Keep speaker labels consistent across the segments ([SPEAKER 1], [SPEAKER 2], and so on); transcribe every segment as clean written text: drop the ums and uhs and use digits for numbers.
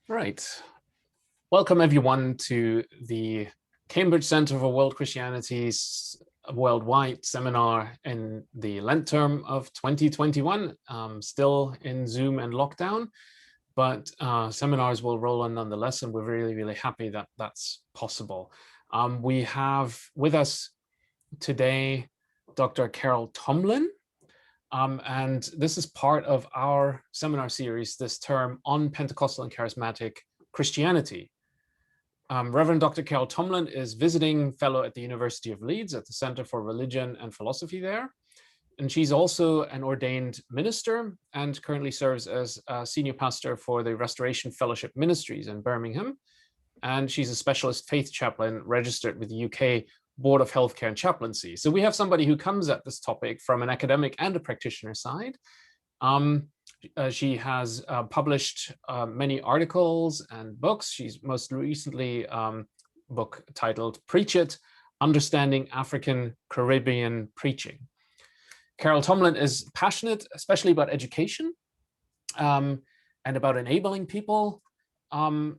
[SPEAKER 1] Right. Welcome everyone to the Cambridge Centre for World Christianity's worldwide seminar in the Lent term of 2021, still in Zoom and lockdown, but seminars will roll on nonetheless, and we're really happy that that's possible. We have with us today Dr. Carol Tomlin, and this is part of our seminar series this term on Pentecostal and Charismatic Christianity. Reverend Dr. Carol Tomlin is visiting fellow at the University of Leeds at the Center for Religion and Philosophy there. And she's also an ordained minister and currently serves as a senior pastor for the Restoration Fellowship Ministries in Birmingham. And she's a specialist faith chaplain registered with the UK Board of Healthcare and Chaplaincy. So we have somebody who comes at this topic from an academic and a practitioner side. She has published many articles and books. She's most recently book titled Preach It, Understanding African Caribbean Preaching. Carol Tomlin is passionate, especially about education and about enabling people. And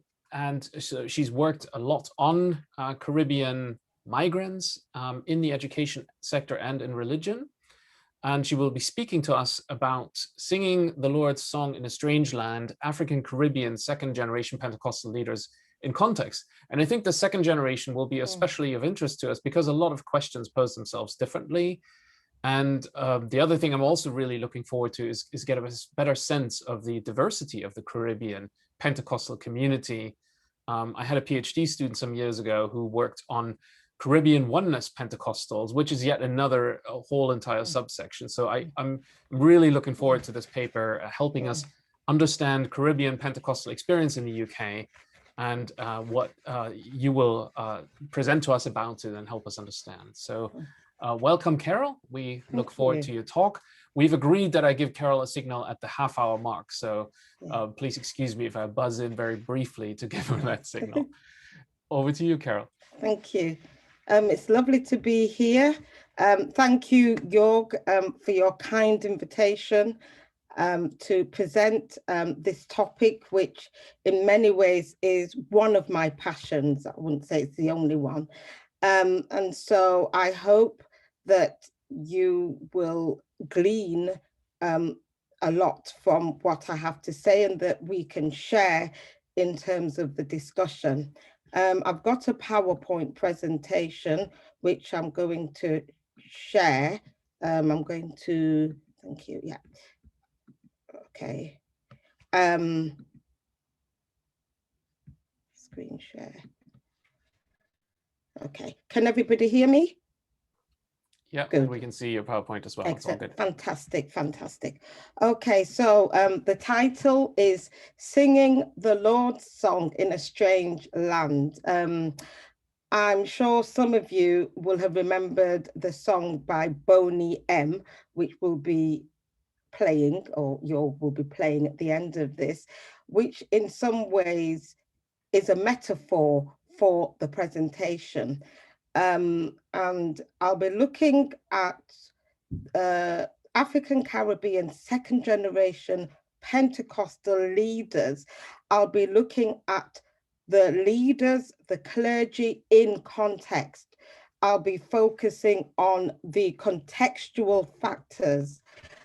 [SPEAKER 1] so she's worked a lot on Caribbean migrants in the education sector and in religion. And she will be speaking to us about singing the Lord's Song in a Strange Land, African Caribbean second generation Pentecostal leaders in context. And I think the second generation will be especially of interest to us because a lot of questions pose themselves differently. And the other thing I'm also really looking forward to is get a better sense of the diversity of the Caribbean Pentecostal community. I had a PhD student some years ago who worked on Caribbean Oneness Pentecostals, which is yet another whole entire subsection. So I'm really looking forward to this paper helping us understand Caribbean Pentecostal experience in the UK and what you will present to us about it and help us understand. So welcome, Carol. We look forward to your talk. We've agreed that I give Carol a signal at the half-hour mark. So please excuse me if I buzz in very briefly to give her that signal. Over to you, Carol.
[SPEAKER 2] Thank you. It's lovely to be here. Thank you, Jorg, for your kind invitation to present this topic, which in many ways is one of my passions. I wouldn't say it's the only one. And so I hope that you will glean a lot from what I have to say and that we can share in terms of the discussion. I've got a PowerPoint presentation, which I'm going to share. I'm going to, thank you, yeah. Okay. Screen share. Okay, can everybody hear me?
[SPEAKER 1] Yeah, good. We can see your PowerPoint as well.
[SPEAKER 2] Excellent.
[SPEAKER 1] It's all good.
[SPEAKER 2] Fantastic, fantastic. Okay, so the title is Singing the Lord's Song in a Strange Land. I'm sure some of you will have remembered the song by Boney M, which will be playing, or you will be playing at the end of this, which in some ways is a metaphor for the presentation. And I'll be looking at African Caribbean second generation Pentecostal leaders. I'll be looking at the leaders, the clergy in context. I'll be focusing on the contextual factors.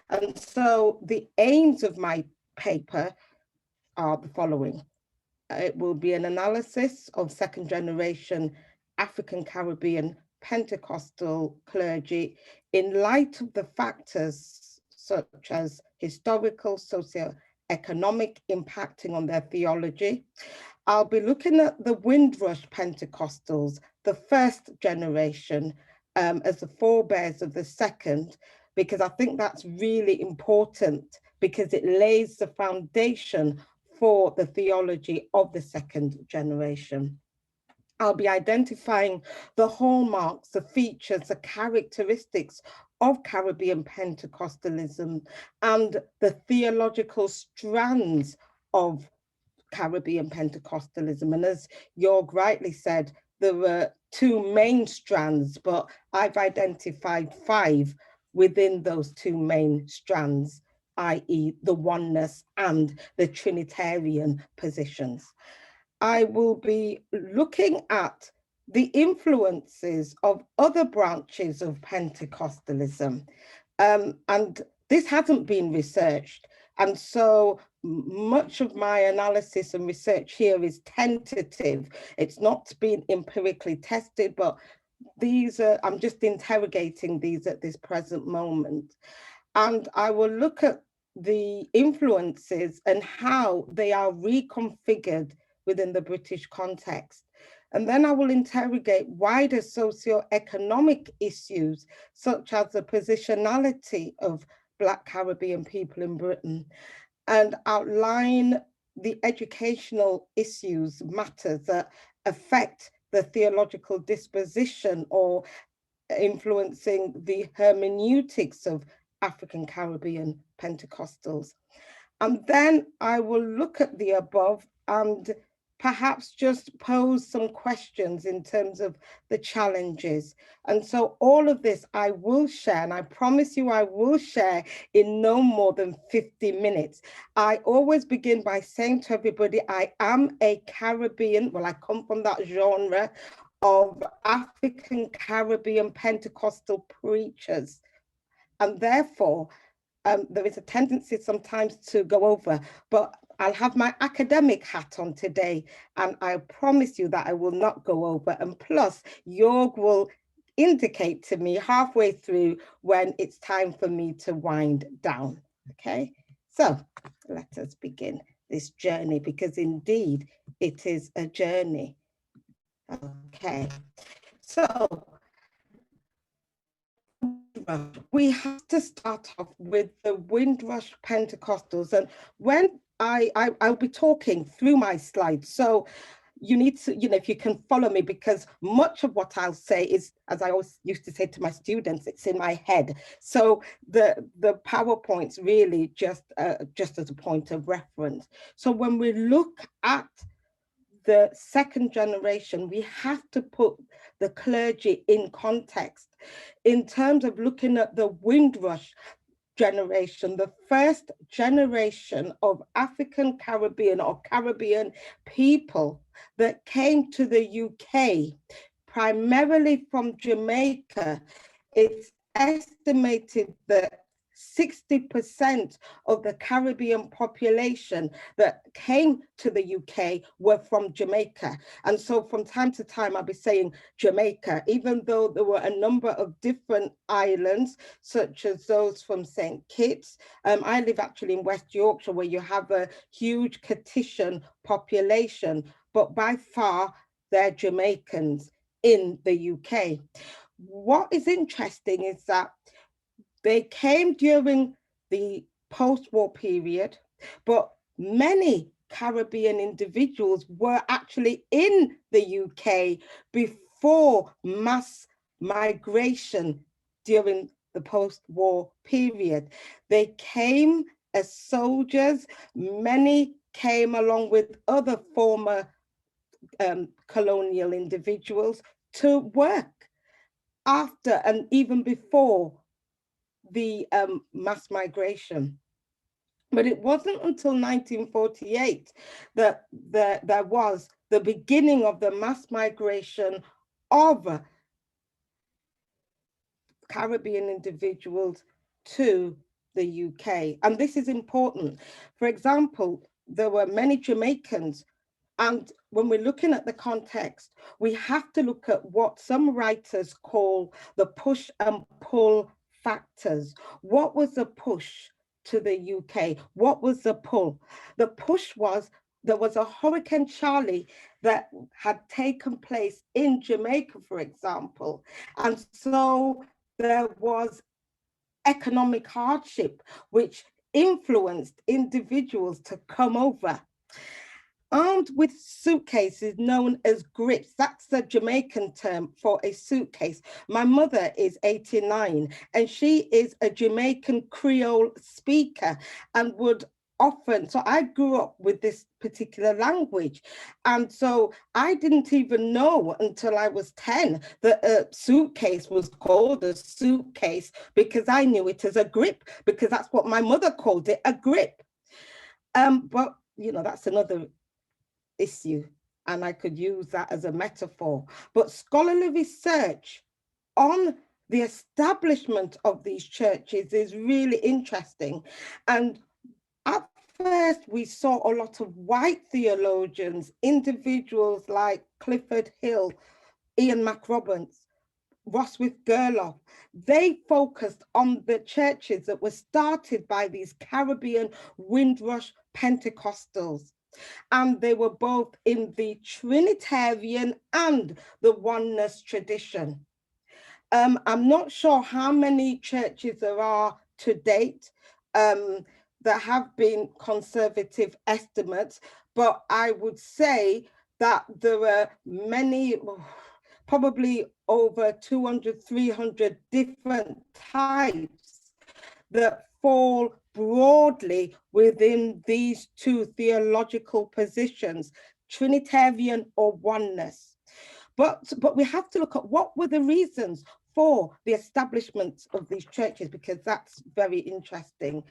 [SPEAKER 2] And so the aims of my paper are the following. It will be an analysis of second generation African Caribbean Pentecostal clergy in light of the factors such as historical, socio-economic impacting on their theology. I'll be looking at the Windrush Pentecostals, the first generation, as the forebears of the second, because I think that's really important because it lays the foundation for the theology of the second generation. I'll be identifying the hallmarks, the features, the characteristics of Caribbean Pentecostalism and the theological strands of Caribbean Pentecostalism. And as Jorg rightly said, there were two main strands, but I've identified 5 within those 2 main strands i.e. the oneness and the Trinitarian positions. I will be looking at the influences of other branches of Pentecostalism. And this hasn't been researched. And so much of my analysis and research here is tentative. It's not been empirically tested, but these are, I'm just interrogating these at this present moment. And I will look at the influences and how they are reconfigured within the British context. And then I will interrogate wider socioeconomic issues, such as the positionality of Black Caribbean people in Britain, and outline the educational issues, matters that affect the theological disposition or influencing the hermeneutics of African Caribbean Pentecostals. And then I will look at the above and perhaps just pose some questions in terms of the challenges. And so all of this I will share, and I promise you I will share in no more than 50 minutes. I always begin by saying to everybody, I am a Caribbean, well, I come from that genre of African Caribbean Pentecostal preachers. And therefore, there is a tendency sometimes to go over, but I'll have my academic hat on today, and I promise you that I will not go over. And plus, Jorg will indicate to me halfway through when it's time for me to wind down, okay? So let us begin this journey, because indeed it is a journey. Okay, so we have to start off with the Windrush Pentecostals. And when I'll be talking through my slides, so you need to, if you can follow me, because much of what I'll say is, as I always used to say to my students, it's in my head. So the PowerPoint's really just as a point of reference. So when we look at the second generation, we have to put the clergy in context in terms of looking at the Windrush generation, the first generation of African Caribbean or Caribbean people that came to the UK, primarily from Jamaica. It's estimated that 60% of the Caribbean population that came to the UK were from Jamaica. And so from time to time, I'll be saying Jamaica, even though there were a number of different islands, such as those from St. Kitts. I live actually in West Yorkshire, where you have a huge Kittitian population, but by far they're Jamaicans in the UK. What is interesting is that they came during the post-war period, but many Caribbean individuals were actually in the UK before mass migration during the post-war period. They came as soldiers. Many came along with other former colonial individuals to work after and even before the mass migration. But it wasn't until 1948 that there was the beginning of the mass migration of Caribbean individuals to the UK. And this is important. For example, there were many Jamaicans. And when we're looking at the context, we have to look at what some writers call the push and pull factors. What was the push to the UK? What was the pull? The push was there was a Hurricane Charlie that had taken place in Jamaica, for example. And so there was economic hardship, which influenced individuals to come over. Armed with suitcases known as grips. That's the Jamaican term for a suitcase. My mother is 89 and she is a Jamaican Creole speaker and would often, so I grew up with this particular language. And so I didn't even know until I was 10 that a suitcase was called a suitcase, because I knew it as a grip, because that's what my mother called it, a grip. But, you know, that's another issue, and I could use that as a metaphor. But scholarly research on the establishment of these churches is really interesting. And at first, we saw a lot of white theologians, individuals like Clifford Hill, Ian McRoberts, Roswith Gerloff. They focused on the churches that were started by these Caribbean Windrush Pentecostals. And they were both in the Trinitarian and the oneness tradition. I'm not sure how many churches there are to date. There have been conservative estimates, but I would say that there are many, probably over 200, 300 different types that fall broadly within these two theological positions, Trinitarian or oneness. But we have to look at what were the reasons for the establishment of these churches, because that's very interesting.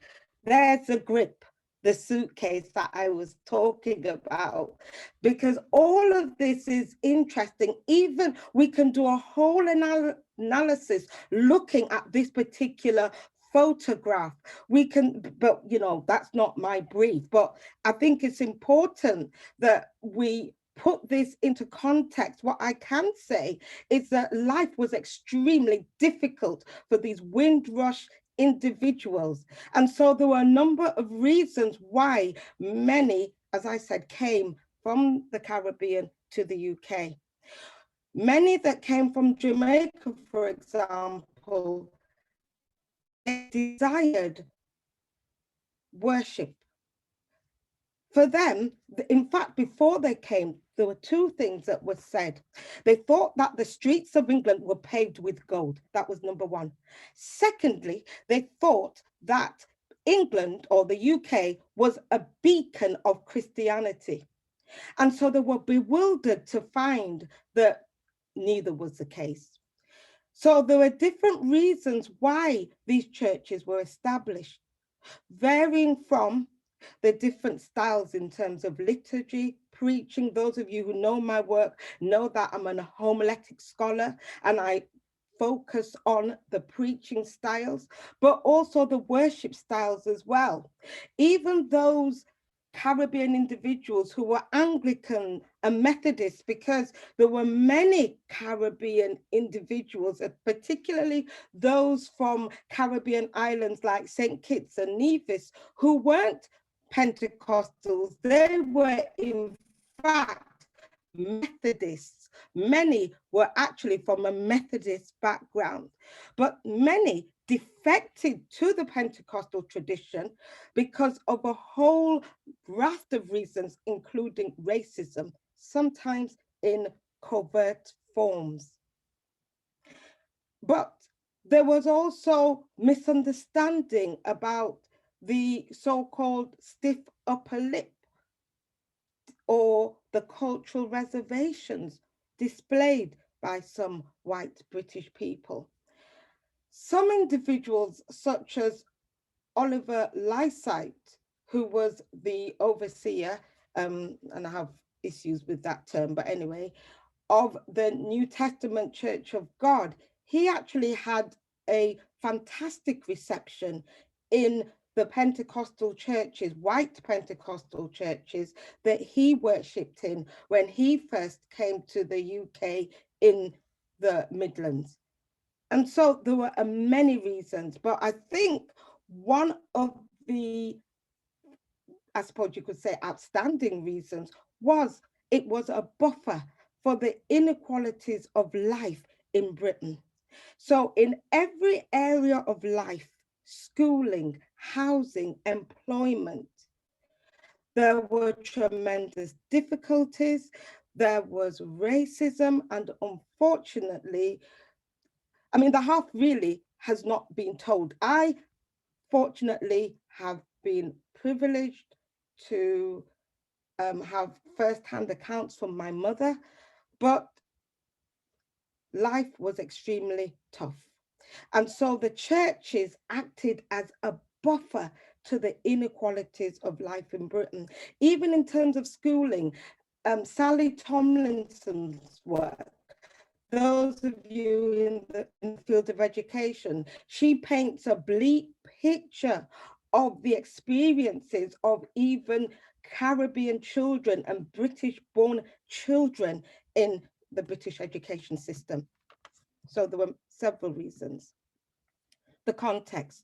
[SPEAKER 2] There's a grip, the suitcase that I was talking about, because all of this is interesting. Even we can do a whole analysis looking at this particular photograph. We can, but you know, that's not my brief, but I think it's important that we put this into context. What I can say is that life was extremely difficult for these Windrush individuals. And so there were a number of reasons why many, as I said, came from the Caribbean to the UK. Many that came from Jamaica, for example, desired worship. For them, in fact, before they came, there were two things that were said. They thought that the streets of England were paved with gold. That was number one. Secondly, they thought that England or the UK was a beacon of Christianity. And so they were bewildered to find that neither was the case. So there were different reasons why these churches were established, varying from the different styles in terms of liturgy, preaching. Those of you who know my work know that I'm a homiletic scholar, and I focus on the preaching styles, but also the worship styles as well. Even those Caribbean individuals who were Anglican and Methodist, because there were many Caribbean individuals, particularly those from Caribbean islands like St. Kitts and Nevis, who weren't Pentecostals. They were in fact Methodists. Many were actually from a Methodist background, but many defected to the Pentecostal tradition because of a whole raft of reasons, including racism, sometimes in covert forms. But there was also misunderstanding about the so-called stiff upper lip, or the cultural reservations displayed by some white British people. Some individuals, such as Oliver Lycite, who was the overseer, and I have issues with that term, but anyway, of the New Testament Church of God, he actually had a fantastic reception in the Pentecostal churches, white Pentecostal churches that he worshipped in when he first came to the UK in the Midlands. And so there were many reasons, but I think one of the, I suppose you could say, outstanding reasons was it was a buffer for the inequalities of life in Britain. So in every area of life, schooling, housing, employment, there were tremendous difficulties, there was racism, and unfortunately, I mean, the half really has not been told. I fortunately have been privileged to have first-hand accounts from my mother, but life was extremely tough. And so the churches acted as a buffer to the inequalities of life in Britain, even in terms of schooling. Sally Tomlinson's work, those of you in the field of education, she paints a bleak picture of the experiences of even Caribbean children and British-born children in the British education system. So there were several reasons. The context.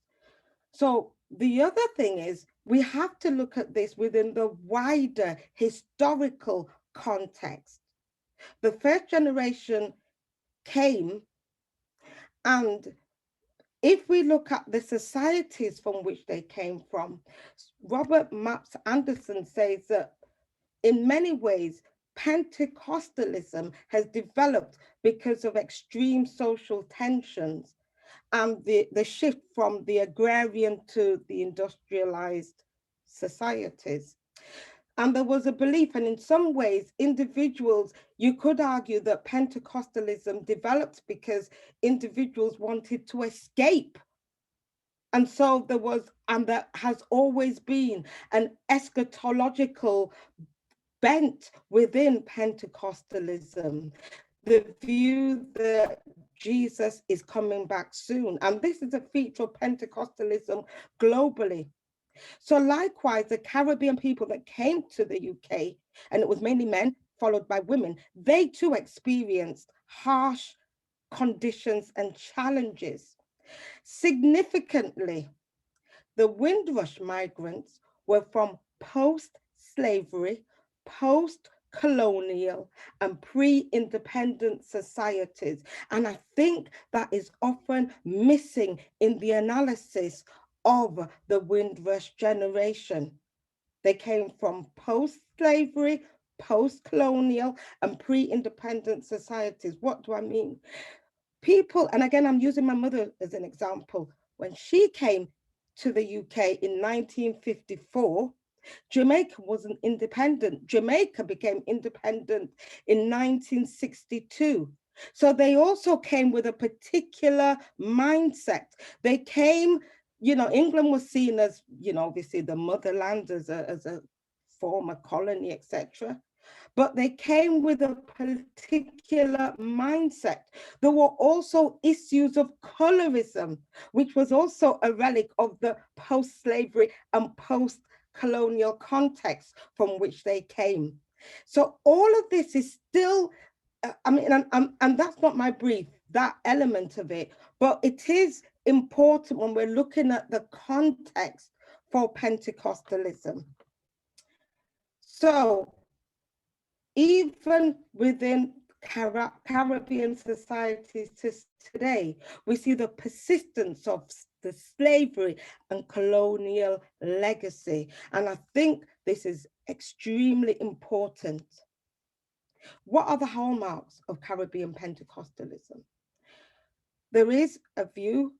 [SPEAKER 2] So the other thing is we have to look at this within the wider historical context. The first generation came, and if we look at the societies from which they came from, Robert Mapps Anderson says that in many ways, Pentecostalism has developed because of extreme social tensions and the shift from the agrarian to the industrialized societies. And there was a belief, and in some ways, individuals, you could argue that Pentecostalism developed because individuals wanted to escape. And so there was, and there has always been, an eschatological bent within Pentecostalism, the view that Jesus is coming back soon. And this is a feature of Pentecostalism globally. So likewise, the Caribbean people that came to the UK, and it was mainly men followed by women, they too experienced harsh conditions and challenges. Significantly, the Windrush migrants were from post-slavery, post-colonial, and pre-independent societies. And I think that is often missing in the analysis of the Windrush generation. They came from post-slavery, post-colonial, and pre-independent societies. What do I mean? People, and again, I'm using my mother as an example. When she came to the UK in 1954, Jamaica wasn't independent. Jamaica became independent in 1962. So they also came with a particular mindset. They came, England was seen as, obviously the motherland as a former colony, etc. But they came with a particular mindset. There were also issues of colorism, which was also a relic of the post-slavery and post-colonial context from which they came. So all of this is still, and that's not my brief, that element of it, but it is important when we're looking at the context for Pentecostalism. So even within Caribbean societies today, we see the persistence of the slavery and colonial legacy. And I think this is extremely important. What are the hallmarks of Caribbean Pentecostalism? There is a view,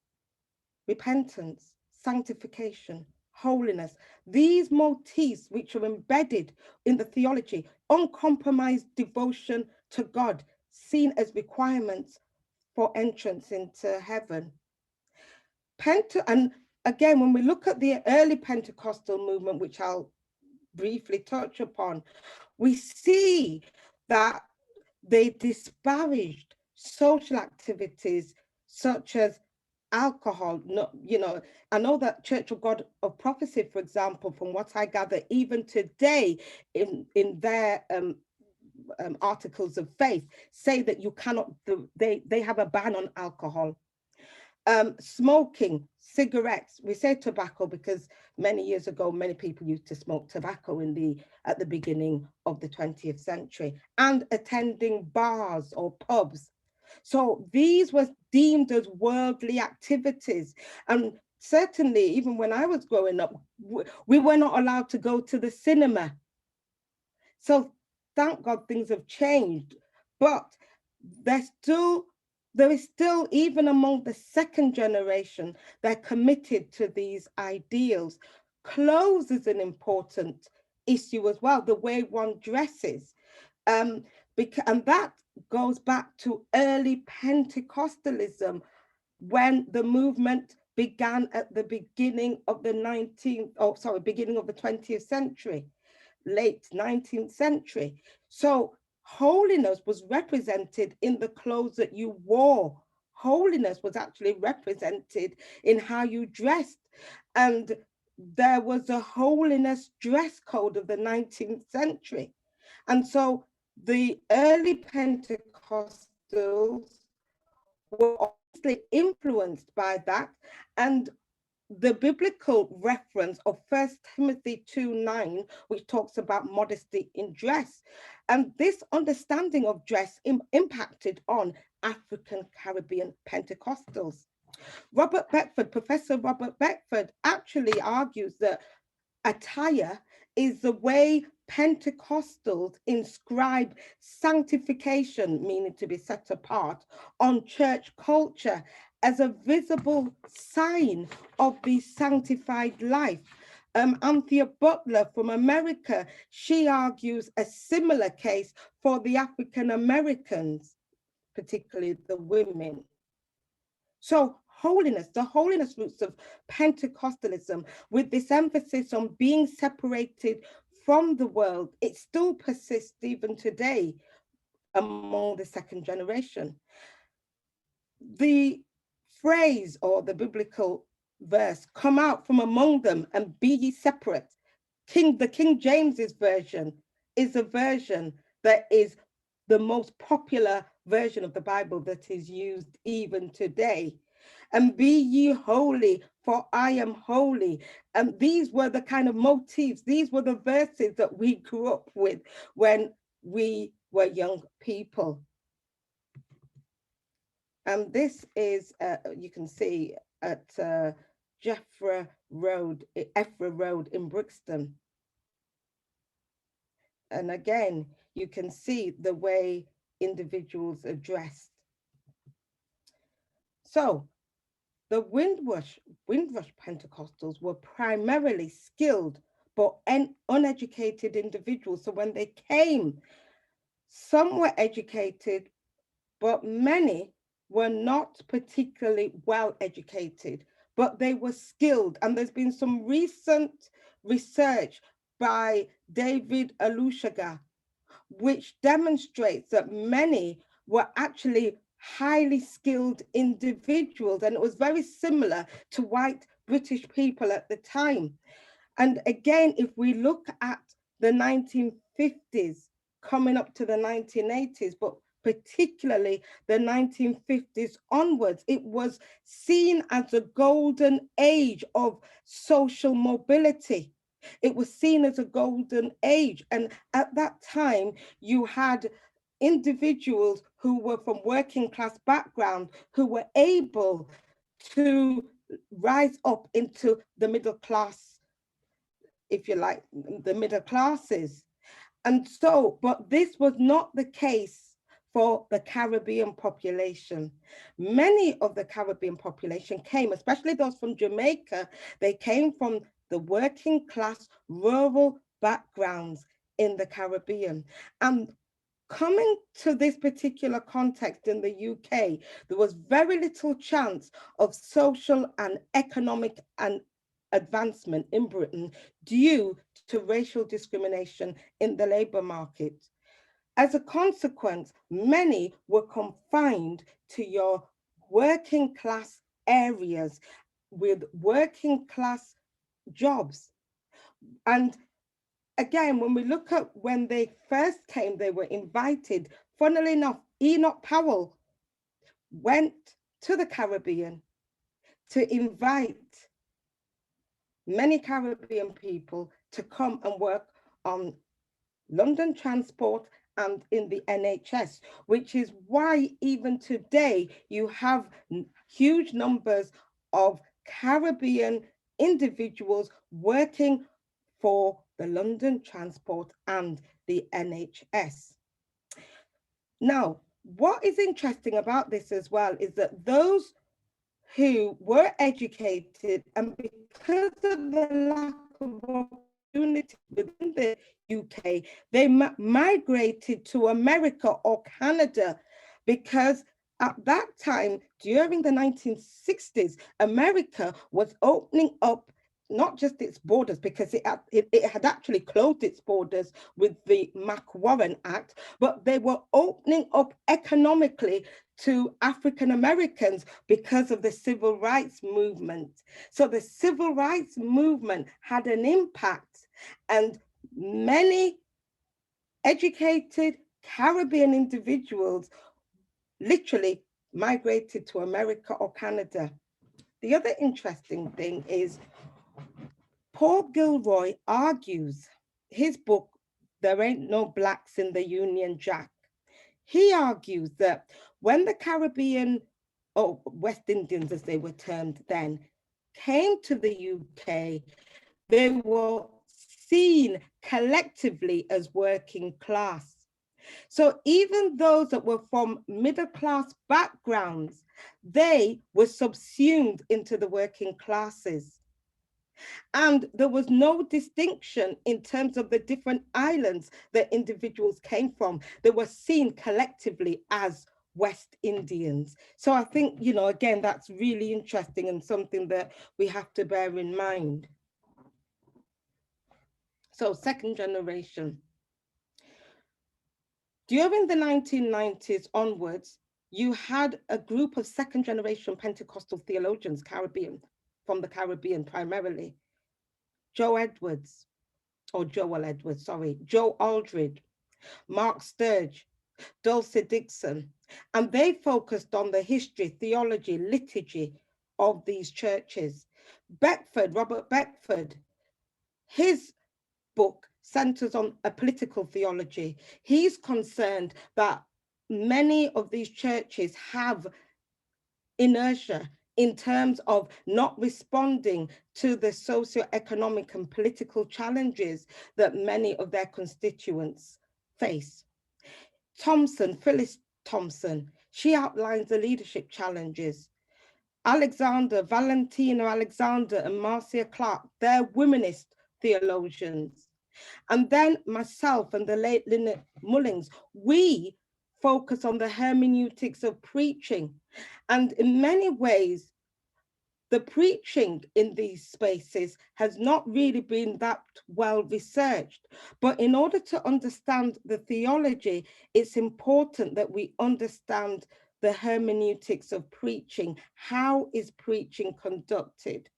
[SPEAKER 2] repentance, sanctification, holiness, these motifs which are embedded in the theology, uncompromised devotion to God, seen as requirements for entrance into heaven. And again, when we look at the early Pentecostal movement, which I'll briefly touch upon, we see that they disparaged social activities such as alcohol. I know that Church of God of Prophecy, for example, from what I gather, even today in their articles of faith, say that you cannot, they have a ban on alcohol. Smoking, cigarettes, we say tobacco because many years ago, many people used to smoke tobacco at the beginning of the 20th century, and attending bars or pubs. So these were deemed as worldly activities. And certainly, even when I was growing up, we were not allowed to go to the cinema. So thank God things have changed, but there is still, even among the second generation, they're committed to these ideals. clothes is an important issue as well, the way one dresses. And that goes back to early Pentecostalism, when the movement began at the beginning of the 20th century, late 19th century. So holiness was represented in the clothes that you wore. Holiness was actually represented in how you dressed. And there was a holiness dress code of the 19th century. And so the early Pentecostals were obviously influenced by that. And the biblical reference of 1 Timothy 2:9, which talks about modesty in dress. And this understanding of dress impacted on African Caribbean Pentecostals. Professor Robert Beckford actually argues that attire is the way Pentecostals inscribe sanctification, meaning to be set apart, on church culture as a visible sign of the sanctified life. Anthea Butler from America, she argues a similar case for the African Americans, particularly the women. So holiness, the holiness roots of Pentecostalism, with this emphasis on being separated from the world, it still persists even today among the second generation. The phrase or the biblical verse, come out from among them and be ye separate. The King James's version is a version that is the most popular version of the Bible that is used even today. And be ye holy, for I am holy. And these were the kind of motifs, these were the verses that we grew up with when we were young people. And this is, you can see at Effra Road in Brixton. And again, you can see the way individuals are dressed. So the Windrush Pentecostals were primarily skilled but uneducated individuals. So when they came, some were educated, but many were not particularly well educated, but they were skilled. And there's been some recent research by David Alushaga, which demonstrates that many were actually highly skilled individuals. And it was very similar to white British people at the time. And again, if we look at the 1950s coming up to the 1980s, but particularly the 1950s onwards, it was seen as a golden age of social mobility. It was seen as a golden age. And at that time, you had individuals who were from working class background who were able to rise up into the middle class, if you like, the middle classes. And so, but this was not the case for the Caribbean population. Many of the Caribbean population came, especially those from Jamaica, they came from the working class rural backgrounds in the Caribbean. And coming to this particular context in the UK, there was very little chance of social and economic and advancement in Britain due to racial discrimination in the labour market. As a consequence, many were confined to your working class areas with working class jobs. And again, when we look at when they first came, they were invited. Funnily enough, Enoch Powell went to the Caribbean to invite many Caribbean people to come and work on London Transport and in the NHS, which is why even today you have huge numbers of Caribbean individuals working for the London Transport and the NHS. Now, what is interesting about this as well is that those who were educated, and because of the lack of opportunity within the UK, they migrated to America or Canada, because at that time, during the 1960s, America was opening up not just its borders, because it had actually closed its borders with the Mac-Warren Act, but they were opening up economically to African Americans because of the civil rights movement. So the civil rights movement had an impact, and many educated Caribbean individuals literally migrated to America or Canada. The other interesting thing is Paul Gilroy argues, his book, There Ain't No Blacks in the Union Jack. He argues that when the Caribbean, or West Indians as they were termed then, came to the UK, they were seen collectively as working class. So even those that were from middle class backgrounds, they were subsumed into the working classes. And there was no distinction in terms of the different islands that individuals came from. They were seen collectively as West Indians. So I think, you know, again, that's really interesting and something that we have to bear in mind. So second generation. During the 1990s onwards, you had a group of second generation Pentecostal theologians, from the Caribbean primarily. Joel Edwards, Joe Aldridge, Mark Sturge, Dulcie Dixon, and they focused on the history, theology, liturgy of these churches. Robert Beckford, his book centers on a political theology. He's concerned that many of these churches have inertia in terms of not responding to the socioeconomic and political challenges that many of their constituents face. Phyllis Thompson, she outlines the leadership challenges. Valentina Alexander and Marcia Clark, they're womanist theologians. And then myself and the late Lynette Mullings, we focus on the hermeneutics of preaching. And in many ways, the preaching in these spaces has not really been that well researched. But in order to understand the theology, it's important that we understand the hermeneutics of preaching. How is preaching conducted?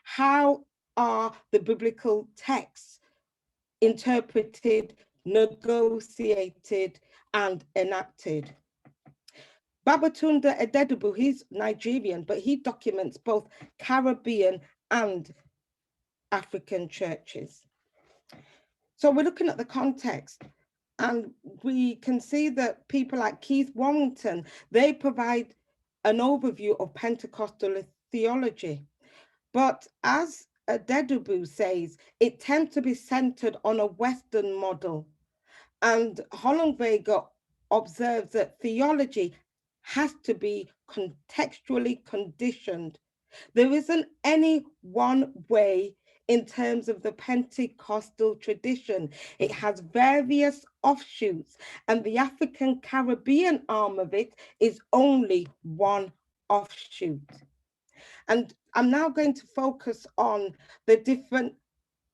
[SPEAKER 2] How are the biblical texts interpreted, negotiated, and enacted? Babatunde Ededubu, he's Nigerian, but he documents both Caribbean and African churches. So we're looking at the context, and we can see that people like Keith Warrington, they provide an overview of Pentecostal theology. But as Ededubu says, it tends to be centered on a Western model. And Hollingvega observes that theology has to be contextually conditioned. There isn't any one way in terms of the Pentecostal tradition. It has various offshoots, and the African Caribbean arm of it is only one offshoot. And I'm now going to focus on the different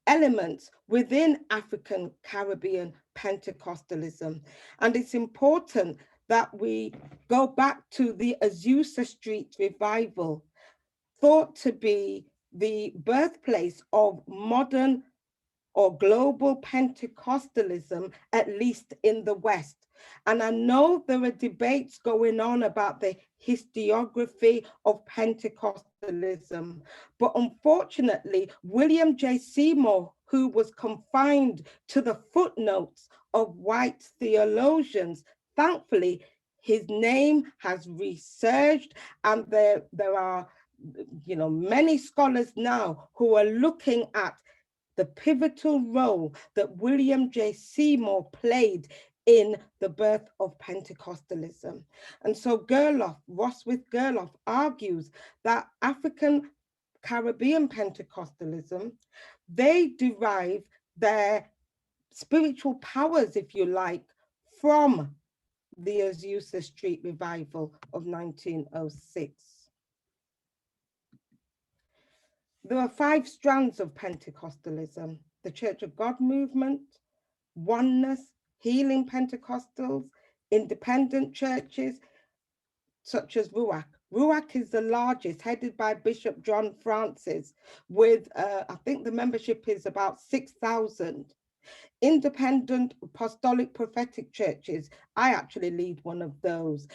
[SPEAKER 2] elements within African Caribbean Pentecostalism. And it's important that we go back to the Azusa Street revival, thought to be the birthplace of modern or global Pentecostalism, at least in the West. And I know there are debates going on about the historiography of Pentecostalism, but unfortunately, William J. Seymour, who was confined to the footnotes of white theologians, thankfully, his name has resurged, and there are, you know, many scholars now who are looking at the pivotal role that William J. Seymour played in the birth of Pentecostalism. And so Roswith Gerloff argues that African Caribbean Pentecostalism they derive their spiritual powers, if you like, from the Azusa Street revival of 1906. There are 5 strands of Pentecostalism: the Church of God movement, oneness, healing Pentecostals, independent churches, such as Ruach. Ruach is the largest, headed by Bishop John Francis, with, I think the membership is about 6,000. Independent apostolic prophetic churches, I actually lead one of those.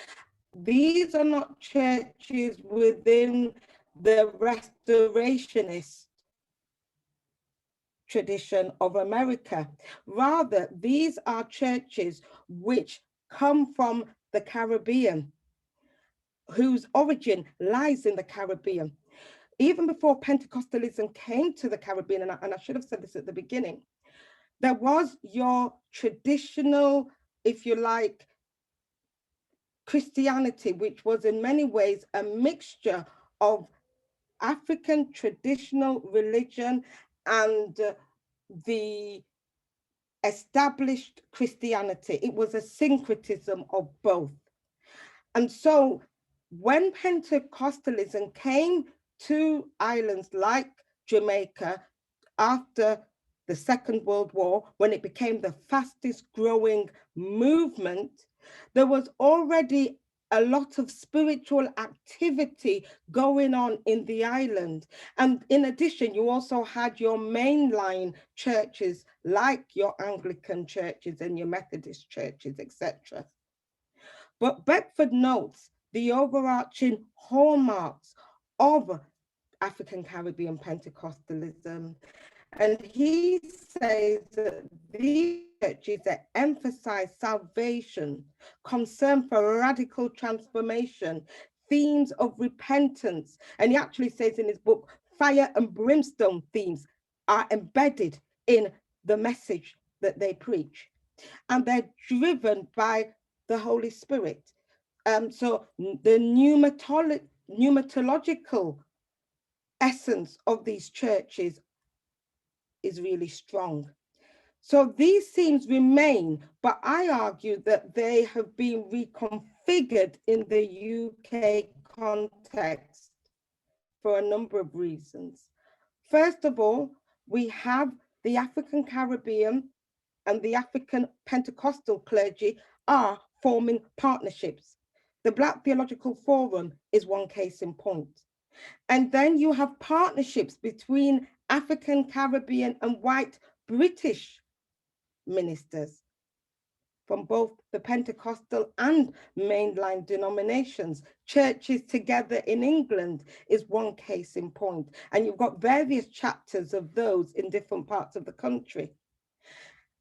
[SPEAKER 2] These are not churches within the restorationist tradition of America. Rather, these are churches which come from the Caribbean, whose origin lies in the Caribbean. Even before Pentecostalism came to the Caribbean, and I should have said this at the beginning, there was your traditional, if you like, Christianity, which was in many ways a mixture of African traditional religion and the established Christianity. It was a syncretism of both. And so when Pentecostalism came to islands like Jamaica after the Second World War, when it became the fastest growing movement, there was already a lot of spiritual activity going on in the island. And in addition, you also had your mainline churches like your Anglican churches and your Methodist churches, etc. But Beckford notes the overarching hallmarks of African Caribbean Pentecostalism. And he says that these churches that emphasize salvation, concern for radical transformation, themes of repentance, and he actually says in his book, fire and brimstone themes are embedded in the message that they preach. And they're driven by the Holy Spirit. So the pneumatological essence of these churches is really strong. So these themes remain, but I argue that they have been reconfigured in the UK context for a number of reasons. First of all, we have the African Caribbean and the African Pentecostal clergy are forming partnerships. The Black Theological Forum is one case in point. And then you have partnerships between African Caribbean and white British ministers from both the Pentecostal and mainline denominations. Churches together in England is one case in point. And you've got various chapters of those in different parts of the country.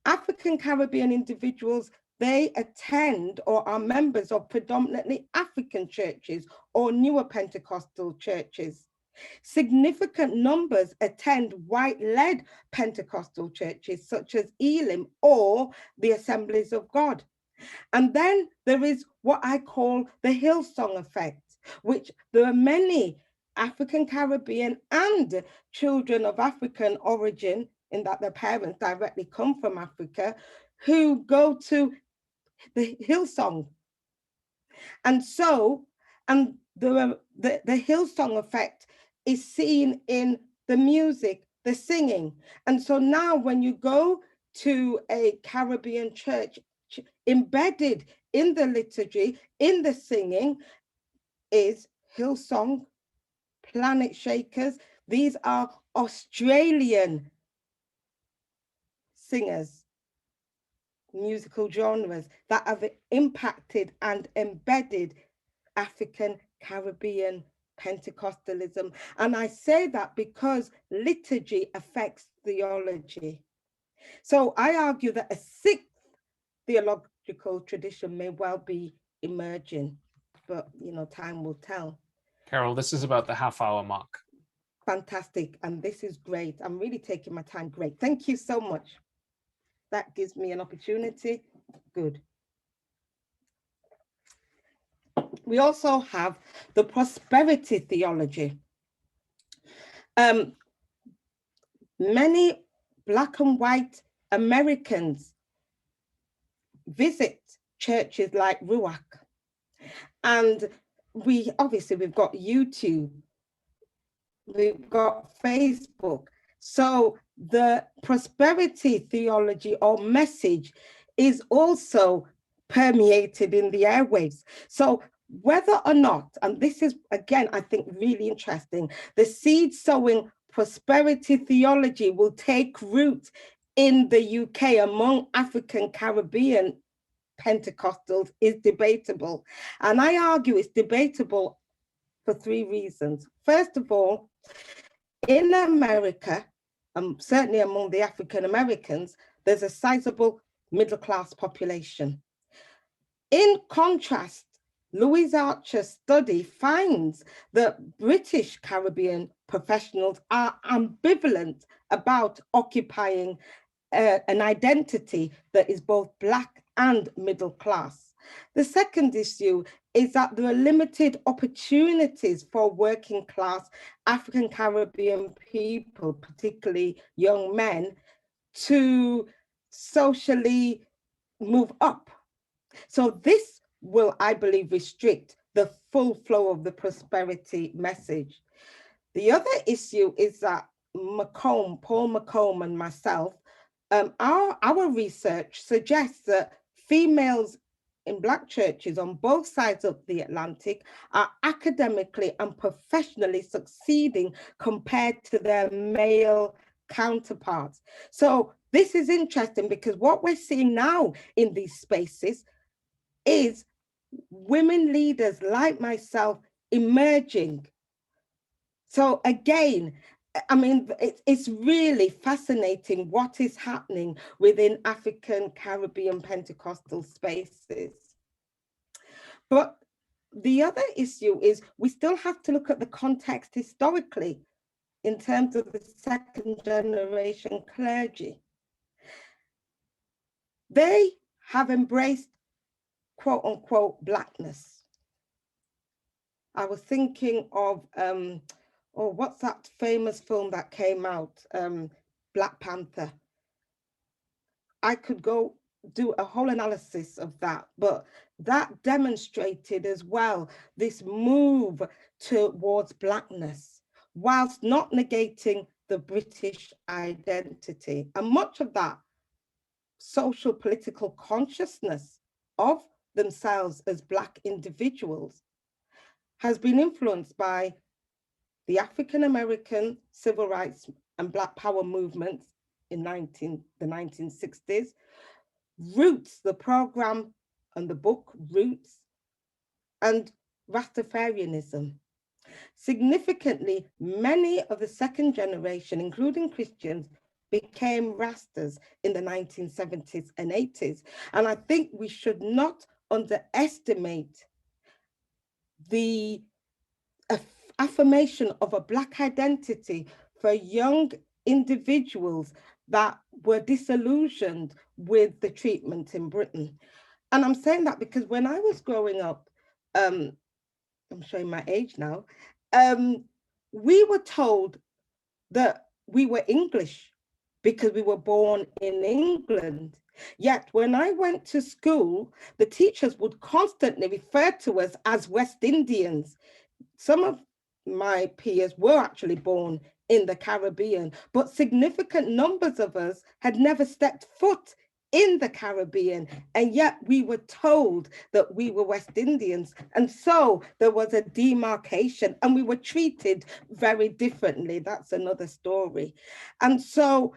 [SPEAKER 2] African Caribbean individuals, they attend or are members of predominantly African churches or newer Pentecostal churches. Significant numbers attend white-led Pentecostal churches such as Elim or the Assemblies of God. And then there is what I call the Hillsong effect, which there are many African Caribbean and children of African origin, in that their parents directly come from Africa, who go to the Hillsong. And so, and the Hillsong effect is seen in the music, the singing. And so now when you go to a Caribbean church, embedded in the liturgy, in the singing, is Hillsong, Planet Shakers. These are Australian singers, musical genres that have impacted and embedded African Caribbean Pentecostalism. And I say that because liturgy affects theology. So I argue that a 6th theological tradition may well be emerging, but time will tell.
[SPEAKER 1] Carol, this is about the half-hour mark.
[SPEAKER 2] Fantastic, and this is great. I'm really taking my time. Great, thank you so much. That gives me an opportunity. Good. We also have the prosperity theology. Many Black and white Americans visit churches like Ruach. And we've got YouTube, we've got Facebook. So the prosperity theology or message is also permeated in the airwaves. So whether or not, and this is, again, I think really interesting, the seed sowing prosperity theology will take root in the UK among African Caribbean Pentecostals is debatable. And I argue it's debatable for three reasons. First of all, in America, certainly among the African Americans, there's a sizable middle class population. In contrast, Louise Archer's study finds that British Caribbean professionals are ambivalent about occupying an identity that is both Black and middle class. The second issue is that there are limited opportunities for working class African Caribbean people, particularly young men, to socially move up. So this will, I believe, restrict the full flow of the prosperity message. The other issue is that Paul McComb and myself, our research suggests that females in Black churches on both sides of the Atlantic are academically and professionally succeeding compared to their male counterparts. So this is interesting because what we're seeing now in these spaces is women leaders like myself emerging. So again, I mean, it's really fascinating what is happening within African Caribbean Pentecostal spaces. But the other issue is we still have to look at the context historically in terms of the second generation clergy. They have embraced quote unquote Blackness. I was thinking of, what's that famous film that came out, Black Panther. I could go do a whole analysis of that, but that demonstrated as well this move towards Blackness, whilst not negating the British identity. And much of that social political consciousness of themselves as Black individuals has been influenced by the African American civil rights and Black power movements in the 1960s, Roots, the program and the book Roots, and Rastafarianism. Significantly, many of the second generation, including Christians, became Rastas in the 1970s and 80s. And I think we should not underestimate the affirmation of a Black identity for young individuals that were disillusioned with the treatment in Britain. And I'm saying that because when I was growing up, I'm showing my age now, we were told that we were English because we were born in England. Yet when I went to school, the teachers would constantly refer to us as West Indians. Some of my peers were actually born in the Caribbean, but significant numbers of us had never stepped foot in the Caribbean, and yet we were told that we were West Indians. And so there was a demarcation and we were treated very differently. That's another story. And so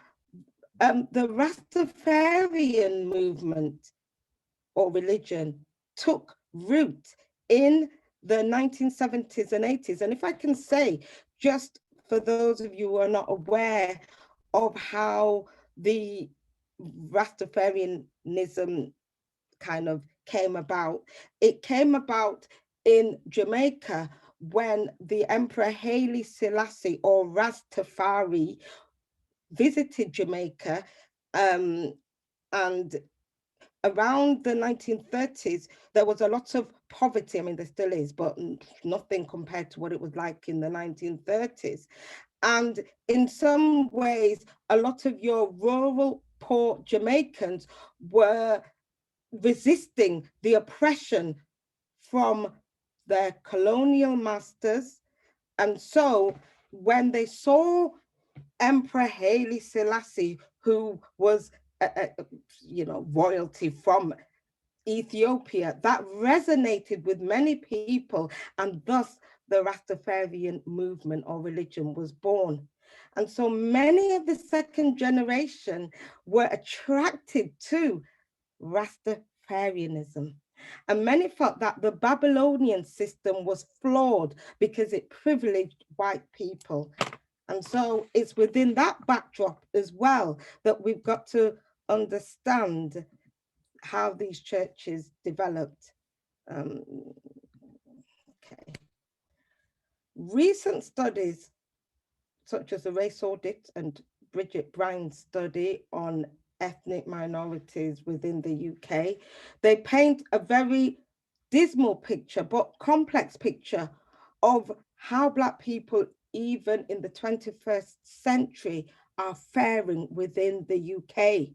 [SPEAKER 2] the Rastafarian movement or religion took root in the 1970s and 80s. And if I can say, just for those of you who are not aware of how the Rastafarianism kind of came about, it came about in Jamaica when the Emperor Haile Selassie, or Rastafari, visited Jamaica, and around the 1930s, there was a lot of poverty. I mean, there still is, but nothing compared to what it was like in the 1930s. And in some ways, a lot of your rural, poor Jamaicans were resisting the oppression from their colonial masters. And so when they saw Emperor Haile Selassie, who was, royalty from Ethiopia, that resonated with many people, and thus the Rastafarian movement or religion was born. And so many of the second generation were attracted to Rastafarianism. And many felt that the Babylonian system was flawed because it privileged white people. And so it's within that backdrop as well that we've got to understand how these churches developed. Okay. Recent studies, such as the Race Audit and Bridget Brown's study on ethnic minorities within the UK, they paint a very dismal picture, but complex picture of how Black people, even in the 21st century, are faring within the UK.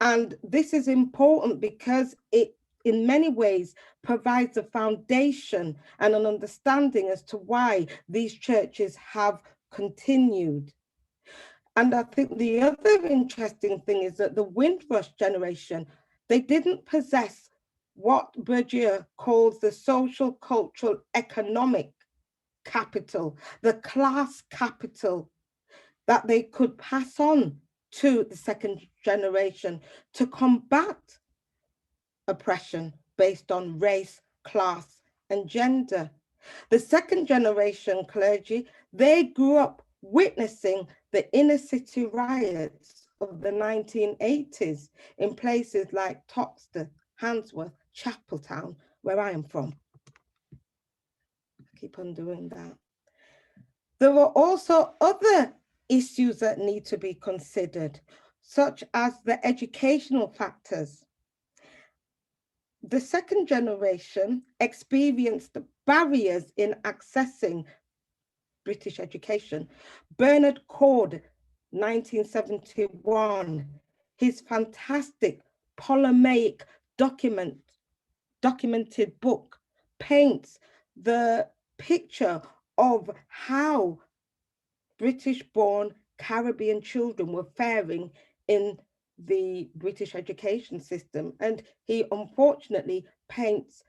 [SPEAKER 2] And this is important because it, in many ways, provides a foundation and an understanding as to why these churches have continued. And I think the other interesting thing is that the Windrush generation, they didn't possess what Bourdieu calls the social, cultural, economic capital, the class capital that they could pass on to the second generation to combat oppression based on race, class, and gender. The second generation clergy, they grew up witnessing the inner city riots of the 1980s in places like Toxteth, Handsworth, Chapeltown, where I am from. I keep on doing that. There were also other issues that need to be considered, such as the educational factors. The second generation experienced barriers in accessing British education. Bernard Cord, 1971, his fantastic Ptolemaic documented book paints the picture of how British-born Caribbean children were faring in the British education system. And he unfortunately paints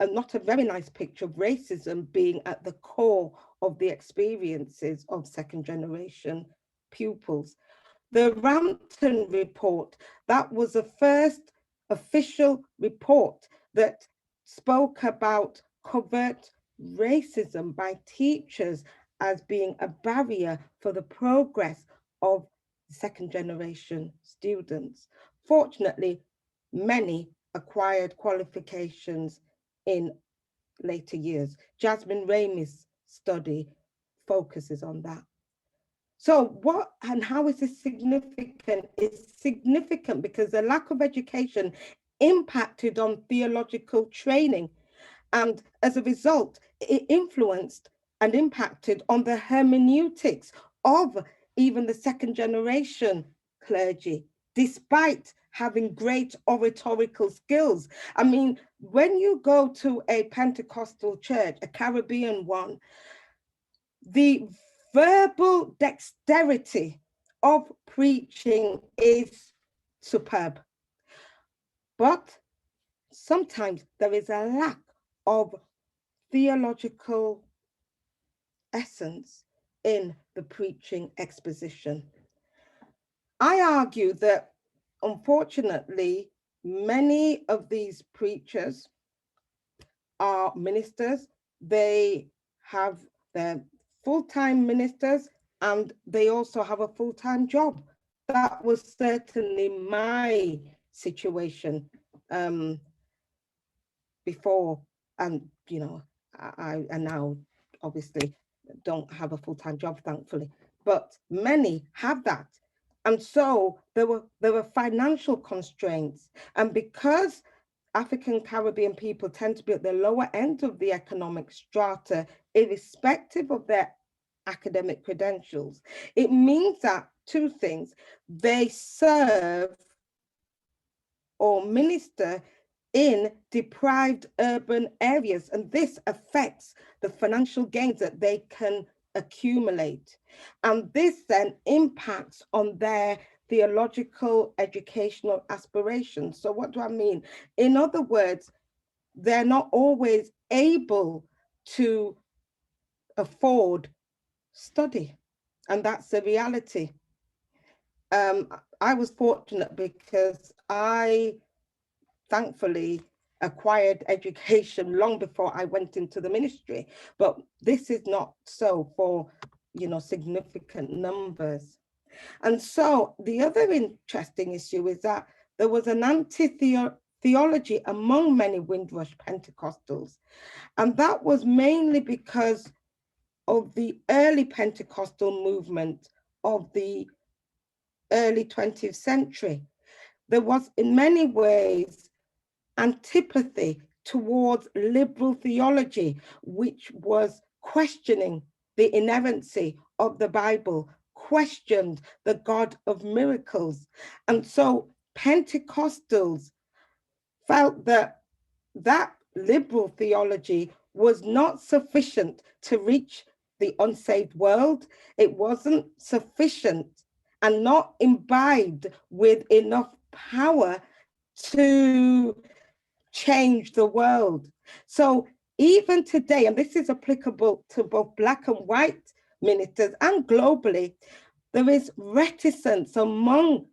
[SPEAKER 2] not a very nice picture of racism being at the core of the experiences of second generation pupils. The Rampton report, that was the first official report that spoke about covert racism by teachers as being a barrier for the progress of second generation students. Fortunately, many acquired qualifications in later years. Jasmine Ramey's study focuses on that. So what and how is this significant? It's significant because the lack of education impacted on theological training. And as a result, it influenced and impacted on the hermeneutics of even the second generation clergy, despite having great oratorical skills. I mean, when you go to a Pentecostal church, a Caribbean one, the verbal dexterity of preaching is superb. But sometimes there is a lack of theological essence in the preaching exposition. I argue that, unfortunately, many of these preachers are ministers. They have their full-time ministers and they also have a full-time job. That was certainly my situation before, and I now obviously don't have a full-time job, thankfully, but many have that. And so there were financial constraints, and because African Caribbean people tend to be at the lower end of the economic strata, irrespective of their academic credentials. It means that two things: they serve or minister in deprived urban areas, and this affects the financial gains that they can accumulate. And this then impacts on their theological educational aspirations. So what do I mean? In other words, they're not always able to afford study, and that's the reality. I was fortunate because I thankfully acquired education long before I went into the ministry, but this is not so for, significant numbers. And so the other interesting issue is that there was an anti-theology among many Windrush Pentecostals, and that was mainly because of the early Pentecostal movement of the early 20th century. There was in many ways antipathy towards liberal theology, which was questioning the inerrancy of the Bible, questioned the God of miracles. And so Pentecostals felt that that liberal theology was not sufficient to reach the unsaved world. It wasn't sufficient and not imbibed with enough power to change the world. So even today, and this is applicable to both Black and white ministers and globally, there is reticence among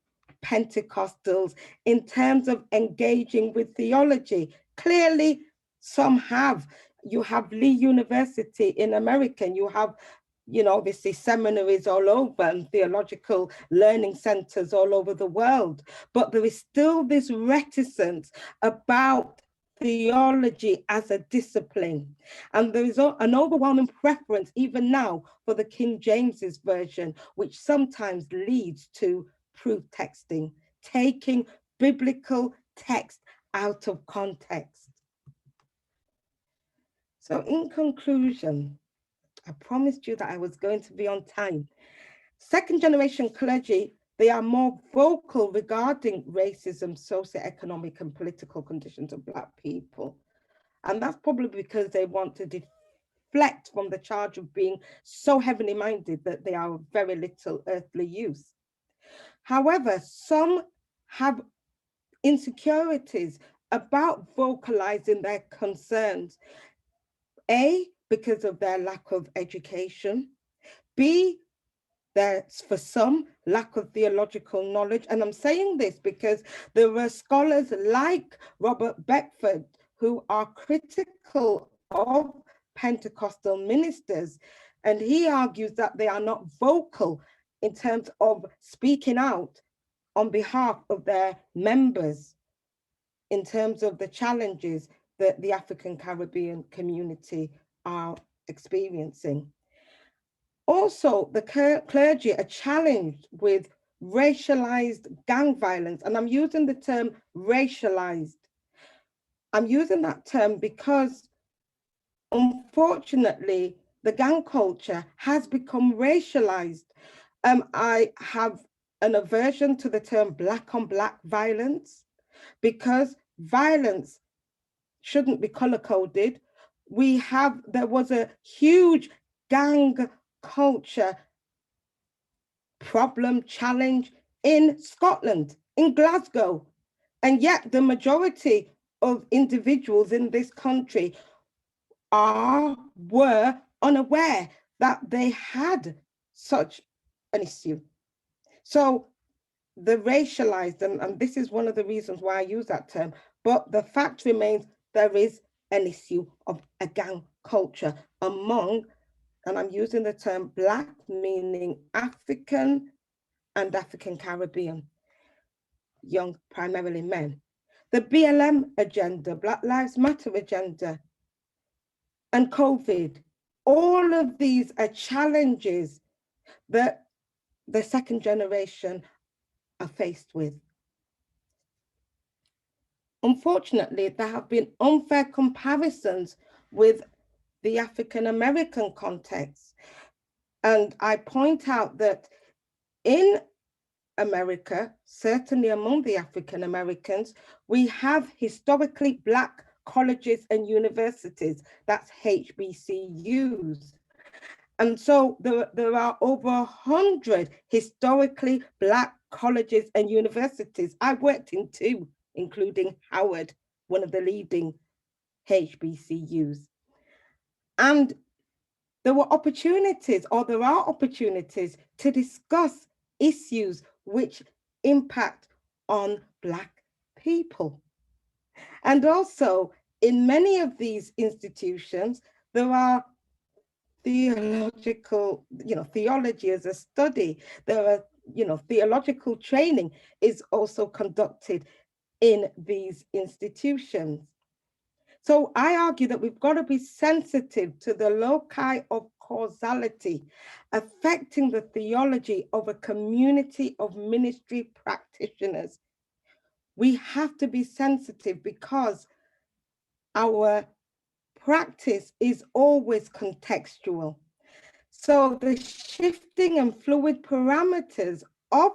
[SPEAKER 2] Pentecostals in terms of engaging with theology. Clearly, some have. You have Lee University in America, and you have, obviously seminaries all over and theological learning centers all over the world. But there is still this reticence about theology as a discipline. And there is an overwhelming preference, even now, for the King James's version, which sometimes leads to proof texting, taking biblical text out of context. So in conclusion, I promised you that I was going to be on time. Second generation clergy, they are more vocal regarding racism, socioeconomic and political conditions of Black people. And that's probably because they want to deflect from the charge of being so heavenly minded that they are of very little earthly use. However, some have insecurities about vocalizing their concerns. A, because of their lack of education. B, there's for some lack of theological knowledge. And I'm saying this because there are scholars like Robert Beckford who are critical of Pentecostal ministers. And he argues that they are not vocal in terms of speaking out on behalf of their members in terms of the challenges that the African Caribbean community are experiencing. Also, the clergy are challenged with racialized gang violence, and I'm using the term racialized. I'm using that term because, unfortunately, the gang culture has become racialized. I have an aversion to the term Black on Black violence because violence shouldn't be color-coded. There was a huge gang culture problem, challenge in Scotland, in Glasgow. And yet the majority of individuals in this country were unaware that they had such an issue. So the racialized, and this is one of the reasons why I use that term, but the fact remains there is an issue of a gang culture among, and I'm using the term Black, meaning African and African Caribbean, young, primarily men. The BLM agenda, Black Lives Matter agenda, and COVID, all of these are challenges that the second generation are faced with. Unfortunately, there have been unfair comparisons with the African American context. And I point out that in America, certainly among the African Americans, we have historically Black colleges and universities, that's HBCUs. And so there are over 100 historically Black colleges and universities. I've worked in 2, including Howard, one of the leading HBCUs. And there were opportunities, or there are opportunities, to discuss issues which impact on Black people. And also, in many of these institutions, there are theological, theology as a study. There are, theological training is also conducted in these institutions. So I argue that we've got to be sensitive to the loci of causality affecting the theology of a community of ministry practitioners. We have to be sensitive because our practice is always contextual. So the shifting and fluid parameters of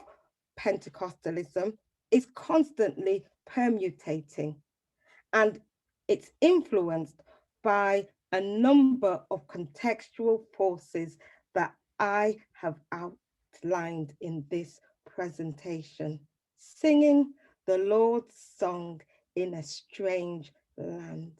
[SPEAKER 2] Pentecostalism is constantly permutating, and it's influenced by a number of contextual forces that I have outlined in this presentation. Singing the Lord's song in a strange land.